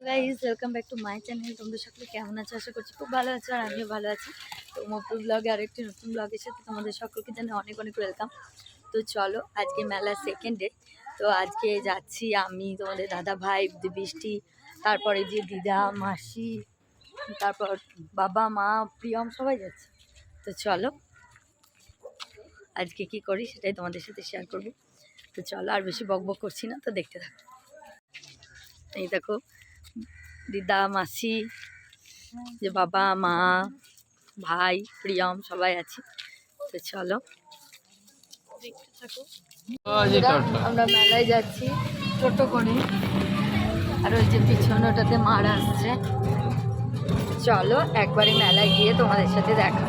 Guys welcome back to my channel. তোমরা সকলে কেমন আছো? আশা করছি খুব ভালো আছো, আর আমিও ভালো আছি। তো মপুর ব্লগে আরেকটি নতুন ব্লগের সাথে তোমাদের সকলকে জানাই অনেক অনেক ওয়েলকাম। তো চলো, আজকে মেলার সেকেন্ড ডে। তো আজকে যাচ্ছি আমি, তোমাদের দাদা ভাই, বৃষ্টি, তারপরে যে দিদা, মাসি, তারপর বাবা, মা, প্রিয়ম, সবাই যাচ্ছে। তো চলো আজকে কি করি সেটাই তোমাদের সাথে শেয়ার করবো। তো চলো, আর বেশি বক বক করছি না, তো দেখতে থাকো। এই দেখো দিদা, মাসি, যে বাবা, মা, ভাই, প্রিয়ম, সবাই আছি। তো চলো দেখতে থাকো। আমরা মেলায় যাচ্ছি টোটো করে, আর ওই যে পিছনে ওটাতে মার আসছে। চলো একবারে মেলায় গিয়ে তোমাদের সাথে দেখা।